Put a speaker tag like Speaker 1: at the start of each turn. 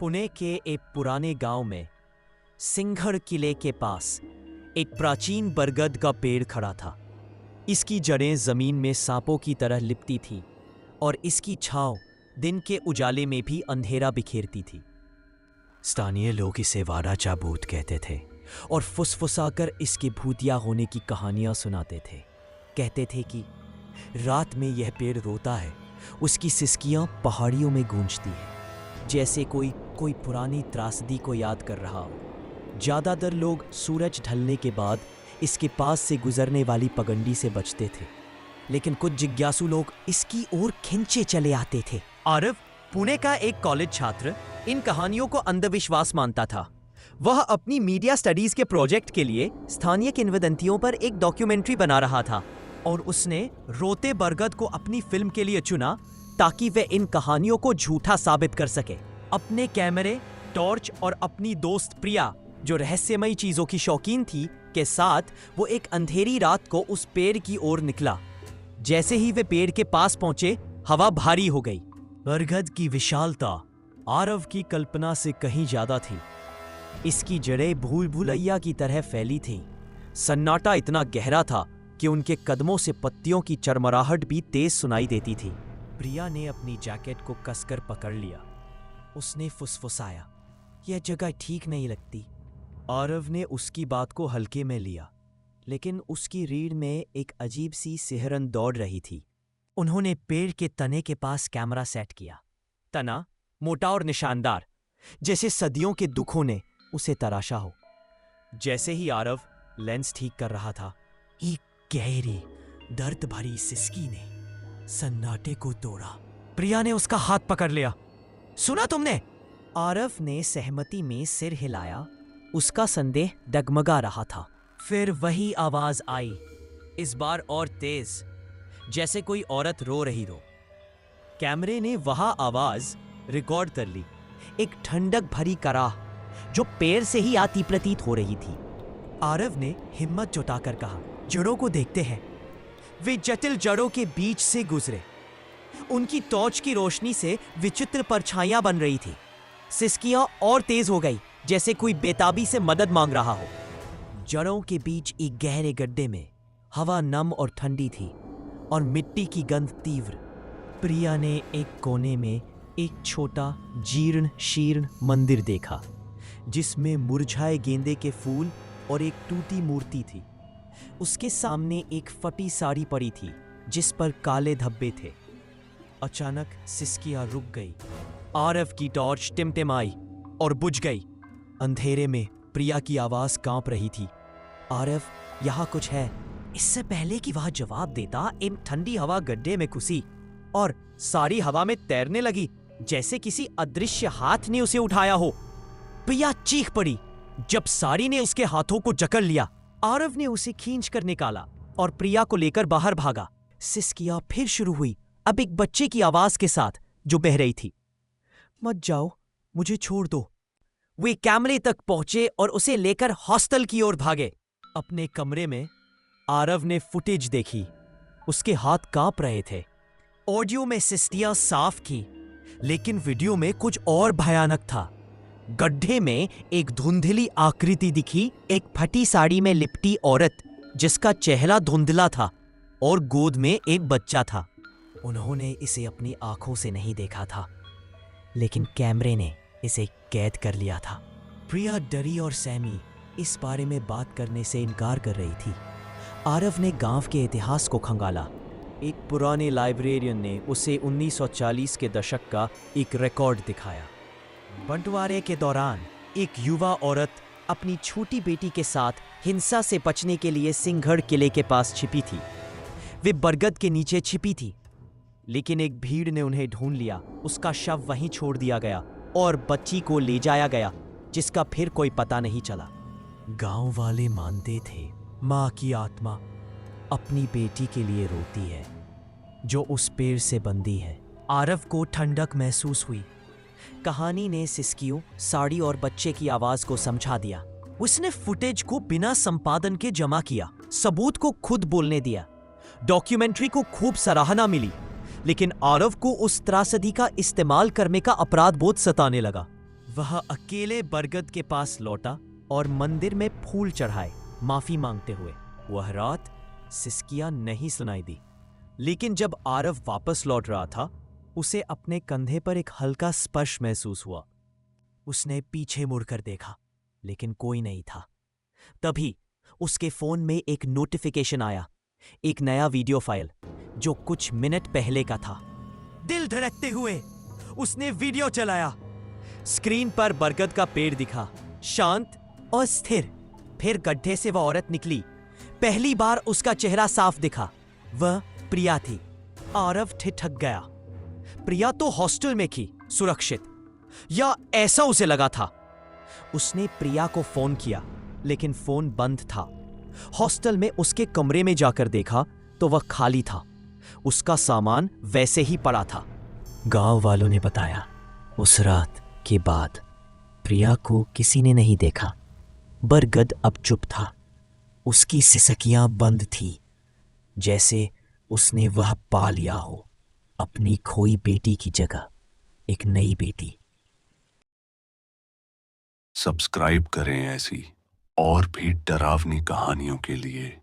Speaker 1: पुणे के एक पुराने गांव में सिंघड़ किले के पास एक प्राचीन बरगद का पेड़ खड़ा था। इसकी जड़ें जमीन में सांपों की तरह लिपटी थीं और इसकी छांव दिन के उजाले में भी अंधेरा बिखेरती थी। स्थानीय लोग इसे वाड़ा चाबूत कहते थे और फुसफुसाकर इसके भूतिया होने की कहानियां सुनाते थे। कहते थे कि रात में यह पेड़ रोता है, उसकी सिसकियां पहाड़ियों में गूंजती है, जैसे कोई पुरानी त्रासदी को याद कर रहा हो। ज़्यादातर लोग सूरज ढलने के बाद इसके पास से गुजरने वाली पगडंडी से बचते थे, लेकिन कुछ जिज्ञासु लोग इसकी ओर खिंचे चले आते थे। आरव, पुणे का एक कॉलेज छात्र, इन कहानियों को अंधविश्वास मानता था। वह अपनी मीडिया स्टडीज के प्रोजेक्ट के लिए स्थानीय किंवदंतियों पर एक डॉक्यूमेंट्री बना रहा था और उसने रोते बरगद को अपनी फिल्म के लिए चुना ताकि वह इन कहानियों को झूठा साबित कर सके। अपने कैमरे, टॉर्च और अपनी दोस्त प्रिया, जो रहस्यमयी चीजों की शौकीन थी, के साथ वो एक अंधेरी रात को उस पेड़ की ओर निकला। जैसे ही वे पेड़ के पास पहुंचे, हवा भारी हो गई। बरगद की विशालता आरव की कल्पना से कहीं ज्यादा थी। इसकी जड़ें भूल भुलैया की तरह फैली थीं। सन्नाटा इतना गहरा था कि उनके कदमों से पत्तियों की चरमराहट भी तेज सुनाई देती थी। प्रिया ने अपनी जैकेट को कसकर पकड़ लिया। उसने फुसफुसाया, यह जगह ठीक नहीं लगती। आरव ने उसकी बात को हल्के में लिया, लेकिन उसकी रीढ़ में एक अजीब सी सिहरन दौड़ रही थी। उन्होंने पेड़ के तने के पास कैमरा सेट किया। तना मोटा और निशानदार, जैसे सदियों के दुखों ने उसे तराशा हो। जैसे ही आरव लेंस ठीक कर रहा था, एक गहरी दर्द भरी सिसकी ने सन्नाटे को तोड़ा। प्रिया ने उसका हाथ पकड़ लिया। सुना तुमने? आरव ने सहमति में सिर हिलाया। उसका संदेह डगमगा रहा था। फिर वही आवाज आई, इस बार और तेज, जैसे कोई औरत रो रही हो। कैमरे ने वह आवाज रिकॉर्ड कर ली। एक ठंडक भरी कराह जो पेड़ से ही आती प्रतीत हो रही थी। आरव ने हिम्मत जुटाकर कहा, जड़ों को देखते हैं। वे जटिल जड़ों के बीच से गुजरे। उनकी टॉर्च की रोशनी से विचित्र परछाइयां बन रही थी। सिसकियां और तेज हो गई, जैसे कोई बेताबी से मदद मांग रहा हो। जड़ों के बीच एक गहरे गड्ढे में हवा नम और ठंडी थी और मिट्टी की गंध तीव्र। प्रिया ने एक कोने में एक छोटा जीर्ण शीर्ण मंदिर देखा, जिसमें मुरझाए गेंदे के फूल और एक टूटी मूर्ति थी। उसके सामने एक फटी साड़ी पड़ी थी, जिस पर काले धब्बे थे। अचानक सिसकियां रुक गई। आरव की टॉर्च टिमटिमाई और बुझ गई। अंधेरे में प्रिया की आवाज कांप रही थी, आरव, यहाँ कुछ है। इससे पहले कि वह जवाब देता, एक ठंडी हवा गड्ढे में घुसी और सारी हवा में तैरने लगी, जैसे किसी अदृश्य हाथ ने उसे उठाया हो। प्रिया चीख पड़ी जब साड़ी ने उसके हाथों को जकड़ लिया। आरव ने उसे खींचकर निकाला और प्रिया को लेकर बाहर भागा। सिसकियां फिर शुरू हुई, अब एक बच्चे की आवाज के साथ जो बह रही थी, मत जाओ, मुझे छोड़ दो। वे कैमरे तक पहुंचे और उसे लेकर हॉस्टल की ओर भागे। अपने कमरे में आरव ने फुटेज देखी। उसके हाथ कांप रहे थे। ऑडियो में सिसकियां साफ थी, लेकिन वीडियो में कुछ और भयानक था। गड्ढे में एक धुंधली आकृति दिखी, एक फटी साड़ी में लिपटी औरत, जिसका चेहरा धुंधला था और गोद में एक बच्चा था। उन्होंने इसे अपनी आंखों से नहीं देखा था, लेकिन कैमरे ने इसे कैद कर लिया था। प्रिया डरी और सहमी इस बारे में बात करने से इनकार कर रही थी। आरव ने गांव के इतिहास को खंगाला। एक पुराने लाइब्रेरियन ने उसे 1940 के दशक का एक रिकॉर्ड दिखाया। बंटवारे के दौरान एक युवा औरत अपनी छोटी बेटी के साथ हिंसा से बचने के लिए सिंघड़ किले के पास छिपी थी। वे बरगद के नीचे छिपी थी, लेकिन एक भीड़ ने उन्हें ढूंढ लिया। उसका शव वहीं छोड़ दिया गया और बच्ची को ले जाया गया, जिसका फिर कोई पता नहीं चला। गांव वाले मानते थे मां की आत्मा अपनी बेटी के लिए रोती है, जो उस पेड़ से बंधी है। आरव को ठंडक महसूस हुई। कहानी ने सिसकियों, साड़ी और बच्चे की आवाज को समझा दिया। उसने फुटेज को बिना संपादन के जमा किया, सबूत को खुद बोलने दिया। डॉक्यूमेंट्री को खूब सराहना मिली, लेकिन आरव को उस त्रासदी का इस्तेमाल करने का अपराध बोध सताने लगा। वह अकेले बरगद के पास लौटा और मंदिर में फूल चढ़ाए माफी मांगते हुए। वह रात सिसकियां नहीं सुनाई दी, लेकिन जब आरव वापस लौट रहा था उसे अपने कंधे पर एक हल्का स्पर्श महसूस हुआ। उसने पीछे मुड़कर देखा, लेकिन कोई नहीं था। तभी उसके फोन में एक नोटिफिकेशन आया, एक नया वीडियो फाइल जो कुछ मिनट पहले का था। दिल धड़कते हुए उसने वीडियो चलाया। स्क्रीन पर बरगद का पेड़ दिखा, शांत और स्थिर। फिर गड्ढे से वह औरत निकली। पहली बार उसका चेहरा साफ दिखा। वह प्रिया थी। आरव ठिठक गया। प्रिया तो हॉस्टल में थी, सुरक्षित, या ऐसा उसे लगा था। उसने प्रिया को फोन किया, लेकिन फोन बंद था। हॉस्टल में उसके कमरे में जाकर देखा तो वह खाली था। उसका सामान वैसे ही पड़ा था। गांव वालों ने बताया, उस रात के बाद प्रिया को किसी ने नहीं देखा। बरगद अब चुप था। उसकी सिसकियां बंद थी, जैसे उसने वह पा लिया हो, अपनी खोई बेटी की जगह एक नई बेटी।
Speaker 2: सब्सक्राइब करें ऐसी और भी डरावनी कहानियों के लिए।